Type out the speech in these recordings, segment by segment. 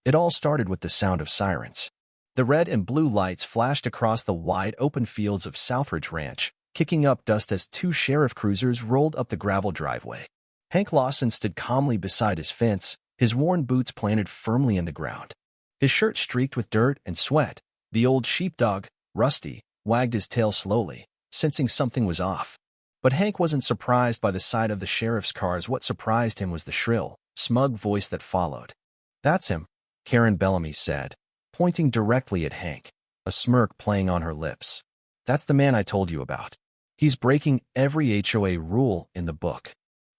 It all started with the sound of sirens. The red and blue lights flashed across the wide open fields of Southridge Ranch, kicking up dust as two sheriff cruisers rolled up the gravel driveway. Hank Lawson stood calmly beside his fence, his worn boots planted firmly in the ground. His shirt streaked with dirt and sweat. The old sheepdog, Rusty, wagged his tail slowly, sensing something was off. But Hank wasn't surprised by the sight of the sheriff's cars. What surprised him was the shrill, smug voice that followed. "That's him," Karen Bellamy said, pointing directly at Hank, a smirk playing on her lips. "That's the man I told you about. He's breaking every HOA rule in the book."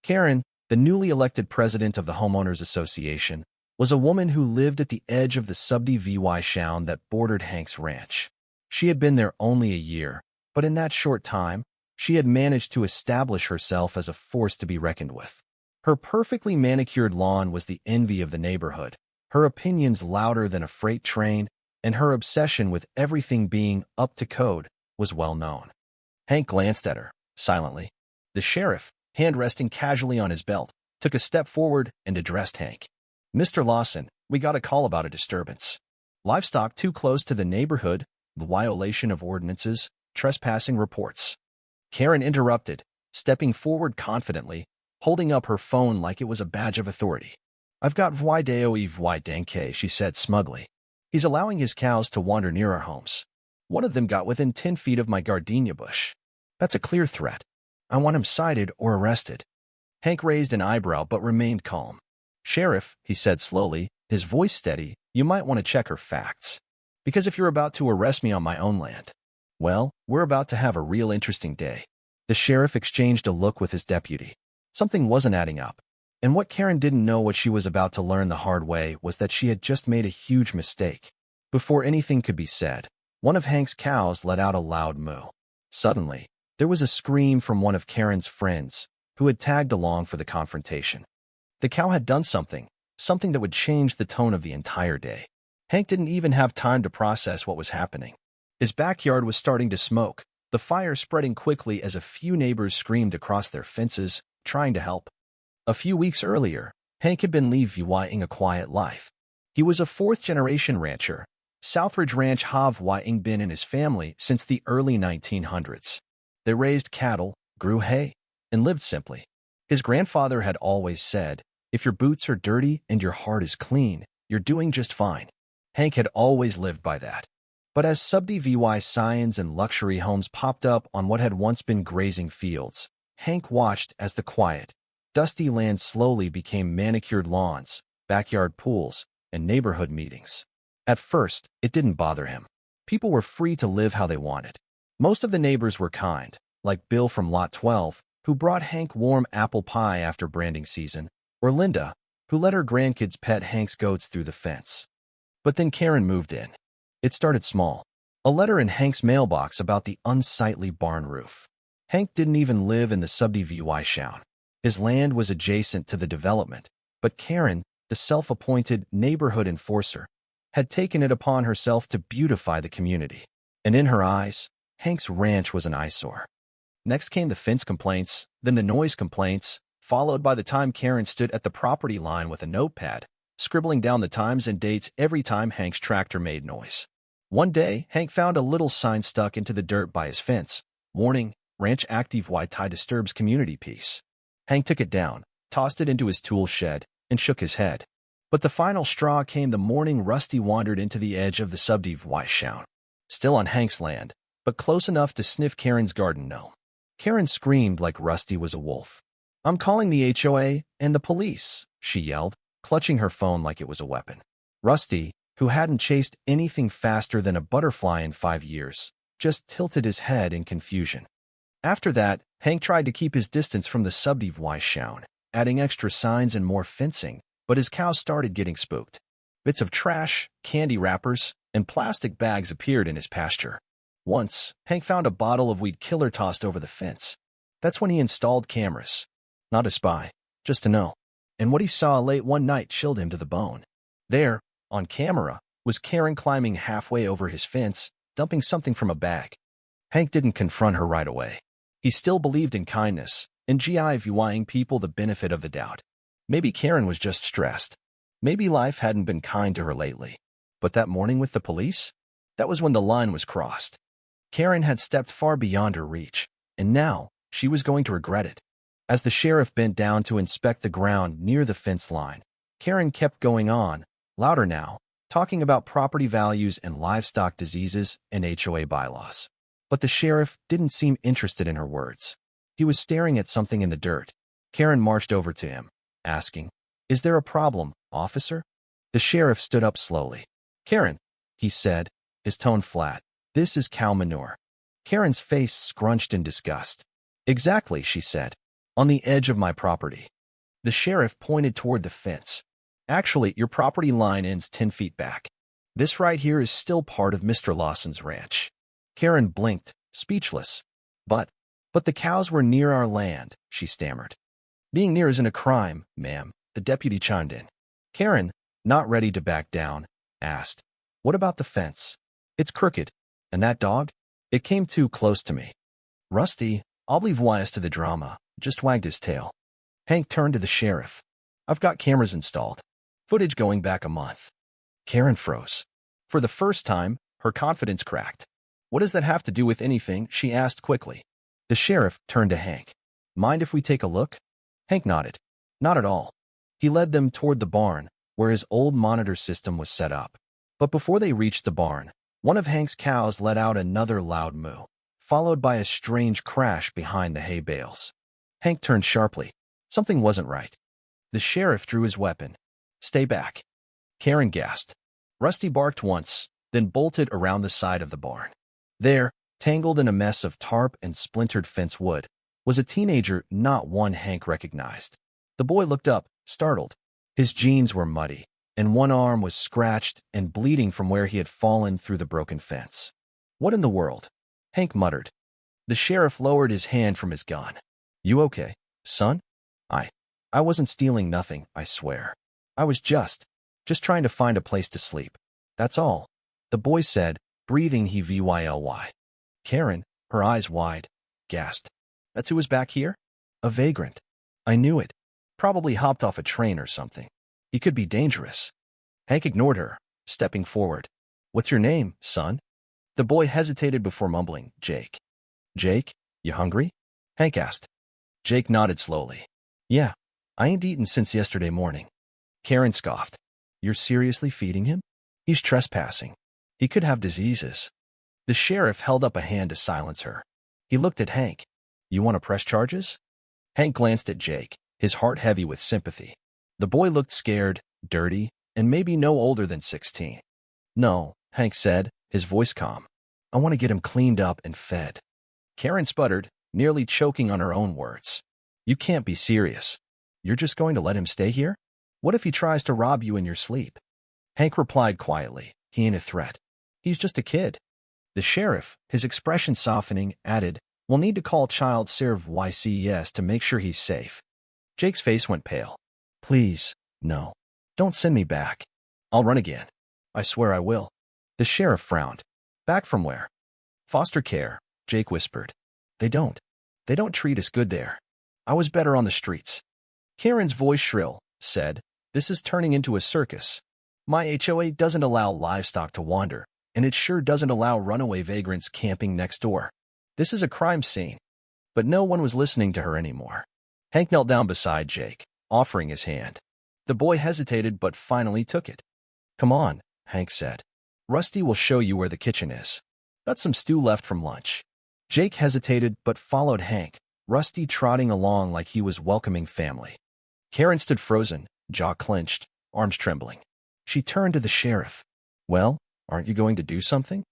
Karen, the newly elected president of the Homeowners Association, was a woman who lived at the edge of the subdivision that bordered Hank's ranch. She had been there only a year, but in that short time, she had managed to establish herself as a force to be reckoned with. Her perfectly manicured lawn was the envy of the neighborhood, her opinions louder than a freight train, and her obsession with everything being up to code was well known. Hank glanced at her, silently. The sheriff, hand resting casually on his belt, took a step forward and addressed Hank. "Mr. Lawson, we got a call about a disturbance. Livestock too close to the neighborhood, the violation of ordinances, trespassing reports." Karen interrupted, stepping forward confidently, holding up her phone like it was a badge of authority. "I've got Video Denke," she said smugly. "He's allowing his cows to wander near our homes. One of them got within 10 feet of my gardenia bush. That's a clear threat. I want him cited or arrested." Hank raised an eyebrow but remained calm. "Sheriff," he said slowly, his voice steady, "you might want to check her facts. Because if you're about to arrest me on my own land, well, we're about to have a real interesting day." The sheriff exchanged a look with his deputy. Something wasn't adding up. And what Karen didn't know, what she was about to learn the hard way, was that she had just made a huge mistake. Before anything could be said, one of Hank's cows let out a loud moo. Suddenly, there was a scream from one of Karen's friends, who had tagged along for the confrontation. The cow had done something that would change the tone of the entire day. Hank didn't even have time to process what was happening. His backyard was starting to smoke, the fire spreading quickly as a few neighbors screamed across their fences, trying to help. A few weeks earlier, Hank had been living a quiet life. He was a fourth-generation rancher. Southridge Ranch have been in his family since the early 1900s. They raised cattle, grew hay, and lived simply. His grandfather had always said, "If your boots are dirty and your heart is clean, you're doing just fine." Hank had always lived by that. But as subdivision signs and luxury homes popped up on what had once been grazing fields, Hank watched as the quiet, dusty land slowly became manicured lawns, backyard pools, and neighborhood meetings. At first, it didn't bother him. People were free to live how they wanted. Most of the neighbors were kind, like Bill from Lot 12, who brought Hank warm apple pie after branding season, or Linda, who let her grandkids pet Hank's goats through the fence. But then Karen moved in. It started small. A letter in Hank's mailbox about the unsightly barn roof. Hank didn't even live in the subdivision. His land was adjacent to the development, but Karen, the self-appointed neighborhood enforcer, had taken it upon herself to beautify the community. And in her eyes, Hank's ranch was an eyesore. Next came the fence complaints, then the noise complaints, followed by the time Karen stood at the property line with a notepad, scribbling down the times and dates every time Hank's tractor made noise. One day, Hank found a little sign stuck into the dirt by his fence. Warning, Ranch Active disturbs community peace. Hank took it down, tossed it into his tool shed, and shook his head. But the final straw came the morning Rusty wandered into the edge of the subdivision. Still on Hank's land, but close enough to sniff Karen's garden gnome. Karen screamed like Rusty was a wolf. "I'm calling the HOA and the police," she yelled, clutching her phone like it was a weapon. Rusty, who hadn't chased anything faster than a butterfly in 5 years, just tilted his head in confusion. After that, Hank tried to keep his distance from the subdivision, adding extra signs and more fencing, but his cows started getting spooked. Bits of trash, candy wrappers, and plastic bags appeared in his pasture. Once, Hank found a bottle of weed killer tossed over the fence. That's when he installed cameras. Not to spy, just to know. And what he saw late one night chilled him to the bone. There, on camera, was Karen climbing halfway over his fence, dumping something from a bag. Hank didn't confront her right away. He still believed in kindness, and giving people the benefit of the doubt. Maybe Karen was just stressed. Maybe life hadn't been kind to her lately. But that morning with the police? That was when the line was crossed. Karen had stepped far beyond her reach, and now she was going to regret it. As the sheriff bent down to inspect the ground near the fence line, Karen kept going on, louder now, talking about property values and livestock diseases and HOA bylaws. But the sheriff didn't seem interested in her words. He was staring at something in the dirt. Karen marched over to him, asking, "Is there a problem, officer?" The sheriff stood up slowly. "Karen," he said, his tone flat, "this is cow manure." Karen's face scrunched in disgust. "Exactly," she said. "On the edge of my property." The sheriff pointed toward the fence. "Actually, your property line ends 10 feet back. This right here is still part of Mr. Lawson's ranch." Karen blinked, speechless. But the cows were near our land," she stammered. "Being near isn't a crime, ma'am," the deputy chimed in. Karen, not ready to back down, asked, "What about the fence? It's crooked. And that dog? It came too close to me." Rusty, oblivious to the drama, just wagged his tail. Hank turned to the sheriff. "I've got cameras installed. Footage going back a month." Karen froze. For the first time, her confidence cracked. "What does that have to do with anything?" she asked quickly. The sheriff turned to Hank. "Mind if we take a look?" Hank nodded. "Not at all." He led them toward the barn, where his old monitor system was set up. But before they reached the barn, one of Hank's cows let out another loud moo, followed by a strange crash behind the hay bales. Hank turned sharply. Something wasn't right. The sheriff drew his weapon. "Stay back." Karen gasped. Rusty barked once, then bolted around the side of the barn. There, tangled in a mess of tarp and splintered fence wood, was a teenager not one Hank recognized. The boy looked up, startled. His jeans were muddy, and one arm was scratched and bleeding from where he had fallen through the broken fence. "What in the world?" Hank muttered. The sheriff lowered his hand from his gun. "You okay, son?" I wasn't stealing nothing, I swear. I was just trying to find a place to sleep. That's all," the boy said, breathing heavily. Karen, her eyes wide, gasped. "That's who was back here?" "A vagrant." "I knew it. Probably hopped off a train or something. He could be dangerous." Hank ignored her, stepping forward. "What's your name, son?" The boy hesitated before mumbling, "Jake." "Jake, you hungry?" Hank asked. Jake nodded slowly. "Yeah, I ain't eaten since yesterday morning." Karen scoffed. "You're seriously feeding him? He's trespassing. He could have diseases." The sheriff held up a hand to silence her. He looked at Hank. "You want to press charges?" Hank glanced at Jake, his heart heavy with sympathy. The boy looked scared, dirty, and maybe no older than 16. "No," Hank said, his voice calm. "I want to get him cleaned up and fed." Karen sputtered, nearly choking on her own words. "You can't be serious. You're just going to let him stay here? What if he tries to rob you in your sleep?" Hank replied quietly. "He ain't a threat. He's just a kid." The sheriff, his expression softening, added, "We'll need to call Child Services to make sure he's safe." Jake's face went pale. "Please, no. Don't send me back. I'll run again. I swear I will." The sheriff frowned. "Back from where?" "Foster care," Jake whispered. They don't treat us good there. I was better on the streets." Karen's voice shrill, said, "This is turning into a circus. My HOA doesn't allow livestock to wander, and it sure doesn't allow runaway vagrants camping next door. This is a crime scene." But no one was listening to her anymore. Hank knelt down beside Jake, offering his hand. The boy hesitated but finally took it. "Come on," Hank said. "Rusty will show you where the kitchen is. Got some stew left from lunch." Jake hesitated but followed Hank, Rusty trotting along like he was welcoming family. Karen stood frozen, jaw clenched, arms trembling. She turned to the sheriff. "Well, aren't you going to do something?"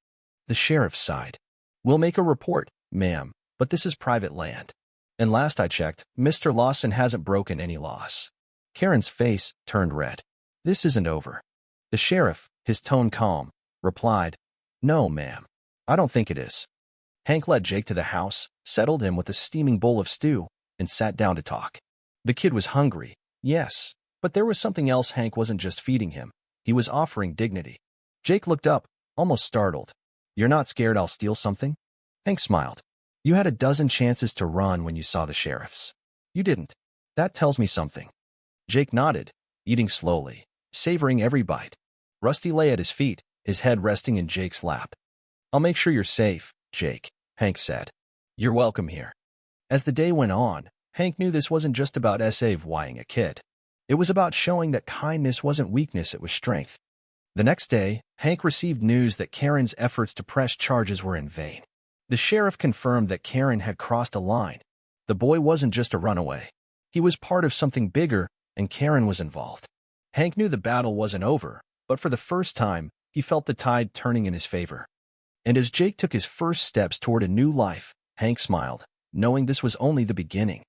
The sheriff sighed. "We'll make a report, ma'am, but this is private land. And last I checked, Mr. Lawson hasn't broken any laws." Karen's face turned red. "This isn't over." The sheriff, his tone calm, replied, "No, ma'am, I don't think it is." Hank led Jake to the house, settled him with a steaming bowl of stew, and sat down to talk. The kid was hungry, yes, but there was something else. Hank wasn't just feeding him. He was offering dignity. Jake looked up, almost startled. "You're not scared I'll steal something?" Hank smiled. "You had a dozen chances to run when you saw the sheriffs. You didn't. That tells me something." Jake nodded, eating slowly, savoring every bite. Rusty lay at his feet, his head resting in Jake's lap. "I'll make sure you're safe, Jake," Hank said. "You're welcome here." As the day went on, Hank knew this wasn't just about saving a kid. It was about showing that kindness wasn't weakness, it was strength. The next day, Hank received news that Karen's efforts to press charges were in vain. The sheriff confirmed that Karen had crossed a line. The boy wasn't just a runaway. He was part of something bigger, and Karen was involved. Hank knew the battle wasn't over, but for the first time, he felt the tide turning in his favor. And as Jake took his first steps toward a new life, Hank smiled, knowing this was only the beginning.